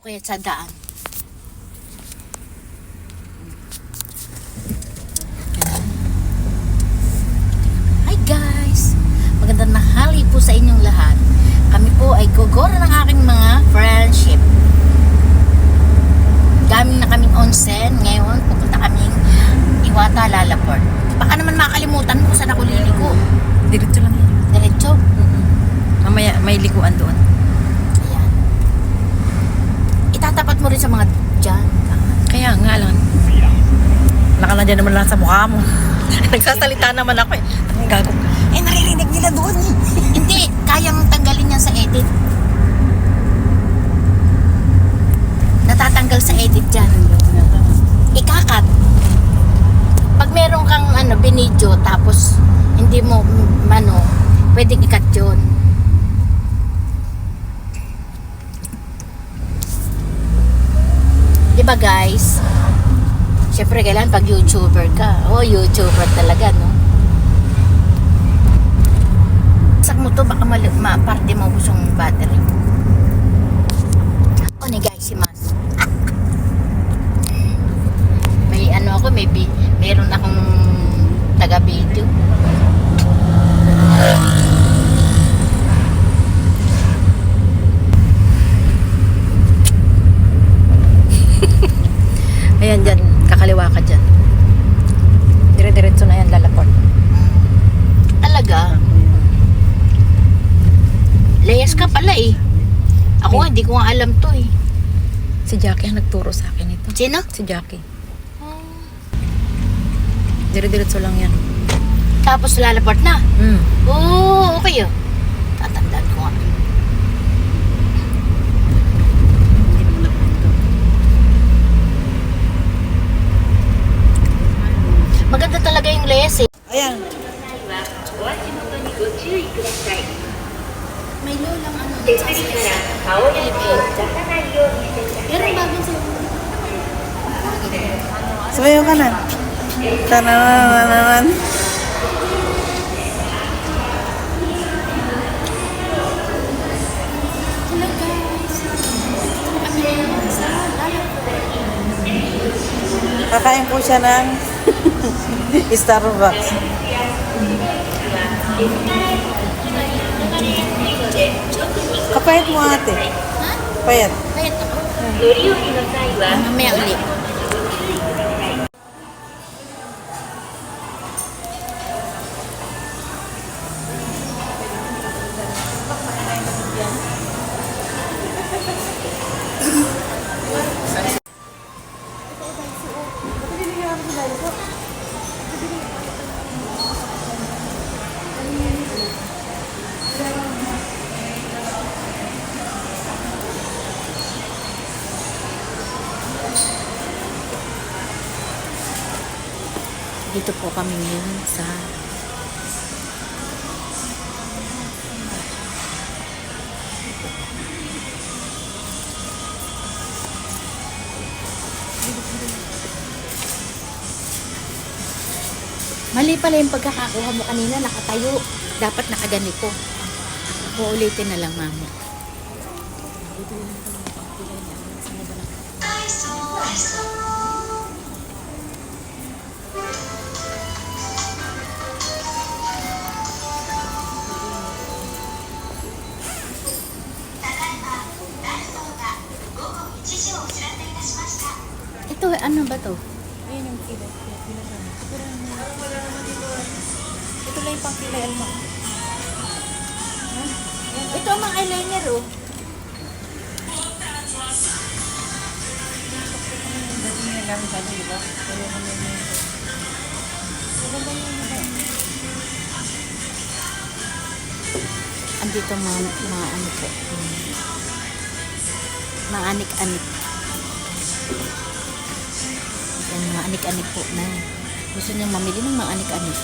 Kaya sa daan. Hi guys! Magandang nahali po sa inyong lahat. Kami po ay gogora ng aking mga friendship. Gaming na kaming onsen. Ngayon, pupunta kaming Iwata, Lalaport. Baka naman makalimutan mo kung saan ako liligo. Diretso lang yan. Diretso? Mamaya may liguan doon. Ayan. Itatapat mo rin sa mga dyan. Kaya nga lang. Nakalandyan naman lang sa mukha mo. Nagsasalita naman ako eh. Ang gago. Eh, naririnig nila doon eh. Hindi, kayang tanggalin yan sa edit. Natatanggal sa edit dyan. Ikakat. Pag meron kang binidyo, tapos hindi mo, pwedeng ikat yun. Diba guys? Siyempre kailan pag YouTuber ka. Oh, YouTuber talaga, no? Sak mo to, baka parte mo gustong battery. O ni guys, si Mas. May ako, meron akong taga-video. Ayan dyan, kakaliwa ka dyan. Dire-diretso na yan, Lalaport. Talaga? Layas ka pala eh. Ako nga, hindi ko nga alam to eh. Si Jackie ang nagturo sa akin ito. Sino? Si Jackie. Dire-diretso lang yan. Tapos Lalaport na. Hmm. Oo, okay oh. Tatandaan ko nga. Maganda talaga yung layas eh. Ayan. May lolang Pero bagong sa Sumayo ka na. Tanananan. Hello guys. Kami sa Lalaport. Kakain po siya ng Starbucks. Kapayat mo ate. Ha? Payat. Payat ako. Mamaya ulit. Dito po kami ngayon sa mali pala yung pagkakakuha mo kanina, nakatayo. Dapat nakaganito. Uulitin na lang, mama. Ito, ano ba to? Ayun yung kilo. Ito lang yung pang-kilay, Alma. Ito ang mga eyeliner, oh. Dati nyo namin sa ano, diba? Kaya naman yun. Andito mga ano po. Mga anik-anik. Yan, mga anik-anik po na. Gusto niyo mamili ng mga anik-anik.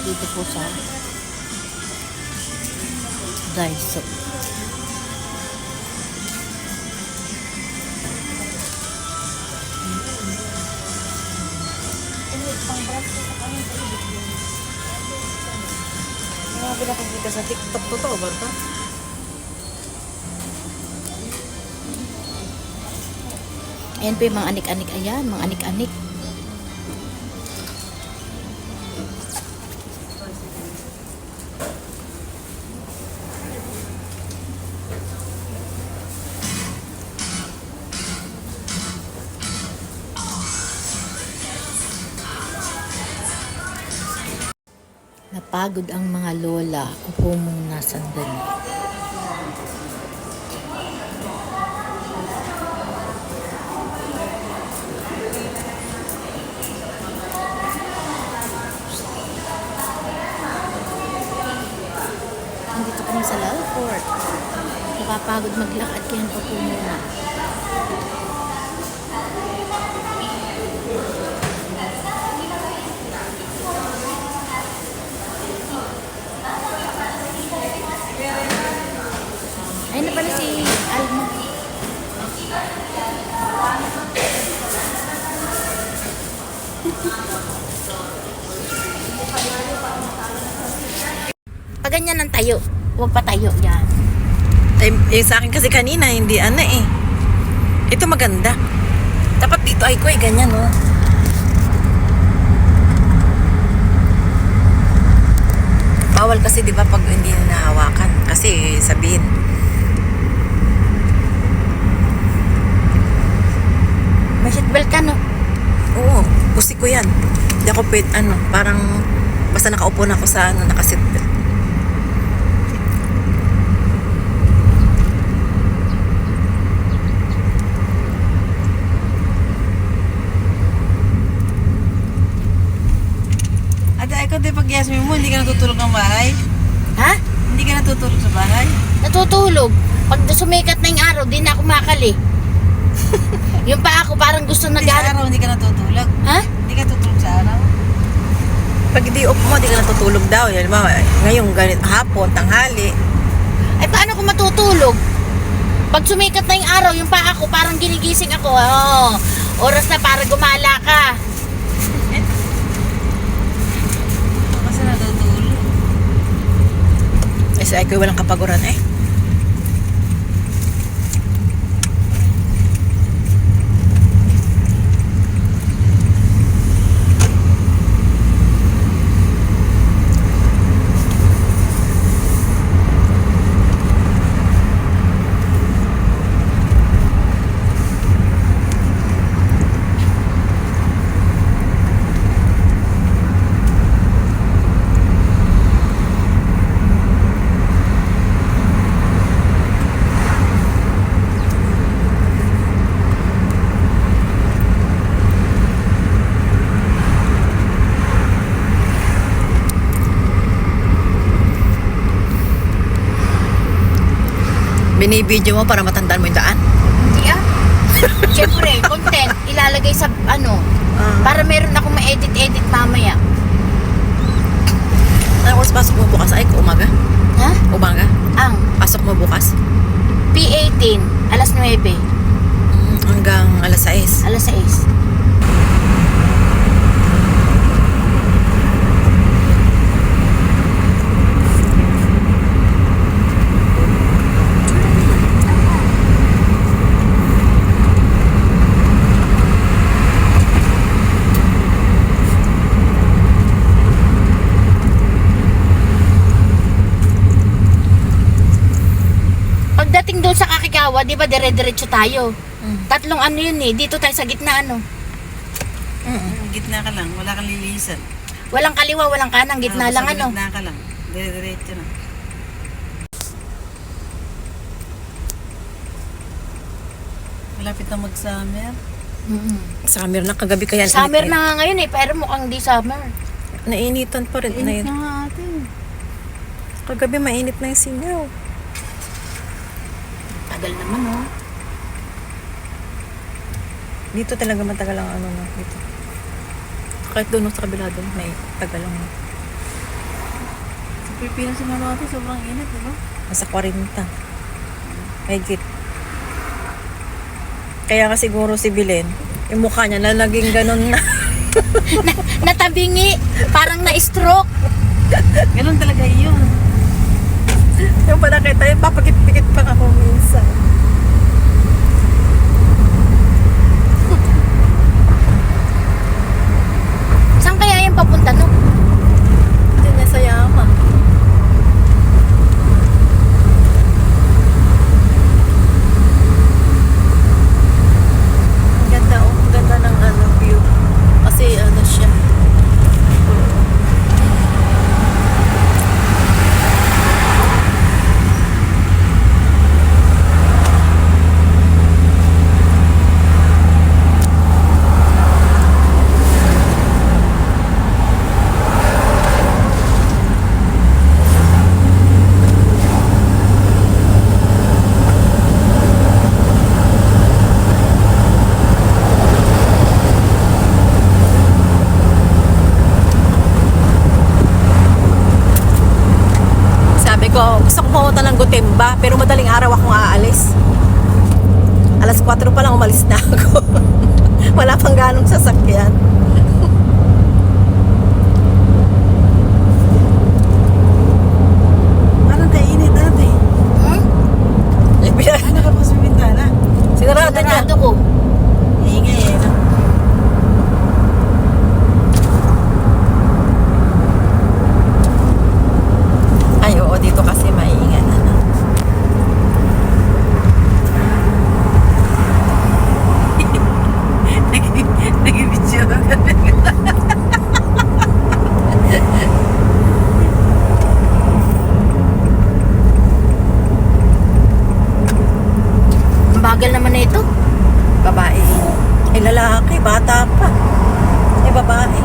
Dito po sa Daiso. Mga pinakikita sa TikTok, totoo ba ito? Ayan po yung mga anik-anik. Ayan, mga anik-anik. Napagod ang mga lola. Upo muna sandali. Nandito kami sa Lalfort. Nakapagod maglakad kaya upo muna. Ayun na pala si Alma. Pag ganyan ang tayo, huwag pa tayo. Yan. Eh, sa akin kasi kanina, hindi eh. Ito maganda. Dapat dito ay ko ganyan, oh. Bawal kasi, di ba, pag hindi nahawakan. Kasi sabihin, May seatbelt ka, no? oo, pusi ko yan. Hindi ako parang, basta nakaupo na ako sa, nakaseatbelt. Ate, ikaw di pag Yasmin mo, hindi ka natutulog ng bahay? Ha? Hindi ka natutulog sa bahay? Natutulog. Pag sumikat na yung araw, di na ako makali. Yung pa ako parang gusto Hindi sa nag-aaral. araw, hindi ka natutulog. Ha? Hindi ka tutulog sa araw? Pag di off mo, hindi ka natutulog daw. Yan, ngayon, ganit, hapon, tanghali. Ay, paano ko matutulog? Pag sumikat na yung araw, yung pa ako parang ginigising ako. Oh, oras na para gumala ka. Kasi natutulog. Eh, sa ako'y walang kapaguran eh. Binibidyo mo para matandaan mo yung daan? Hindi ah. Siyempre, content, ilalagay sa ano, para meron akong ma-edit-edit mamaya. Ano oras pasok mo bukas? Ay, umaga? Ha? Umaga? Ang Pasok mo bukas? P18, alas 9, Hanggang alas 6. alas 6. Pagdating doon sa Kakigawa, di ba dire-diretso tayo? Tatlong ano yun eh, dito tayo sa gitna ano. Gitna ka lang, wala kang lilisan. Walang kaliwa, walang kanan, gitna lang ano. Gitna ka lang, dire-diretso na. Malapit na mag-summer. Summer na, kagabi kaya. Summer na nga ngayon eh, pero mukhang di summer. Nainitan pa rin. Init na nga ate. Kagabi mainit na yung singaw. Tagal naman oh. Dito talaga matagal ang ano na dito. Kahit doon sa kabila doon, may tagal lang. Sa Pilipinas yung mga ito, sobrang init, di ba? Nasa 40. Higit. Kaya nga siguro si Bilen, yung mukha niya na naging ganun na. Natabingi, parang na-stroke. Ganun talaga yun. Yung pa nakita, yung papakit-pikit pa ako minsan. iba, pero madaling araw akong aalis. Alas 4 pa lang umalis na ako. Wala pang ganong sasakyan. Parang kainit dati. Hmm? Ano ka pa sa bintana? Sinarado niya. Sarado ko. Ingay eh. No? Ay, oo, dito kasi maiingan na. Nag-video ka. Ang bagal naman na ito. Babae. Ay, lalaki, bata pa. Ay, babae.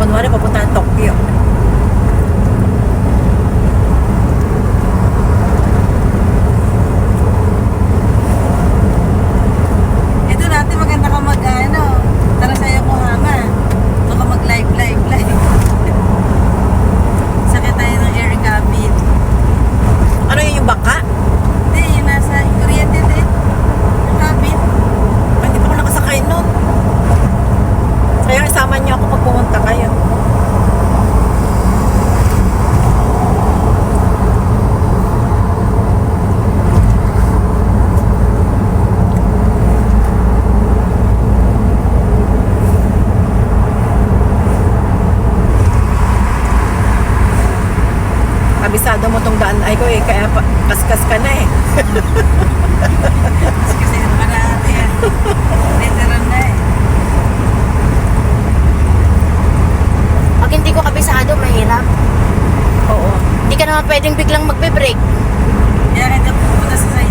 Kunwari, papunta ng Tokyo. Ito dati maganda ka mag-ano. Tara sa Yokohama. Baka mag-live. Sakit tayo ng air cabin. Ano yun, yung baka? Hindi, yung nasa kuryente din. Ang cabin. Ay, hindi pa ako nakasakay nun. Kaya isama niyo ako pag pumunta kayo. Kabisado mo tong daan ay ko eh, kaya kaskas ka na eh. Kasi marami yan. Veteran na eh. Pag hindi ko kabisado, mahirap. Oo. Hindi ka naman pwedeng biglang magbe-break. Kaya kita pupunta sa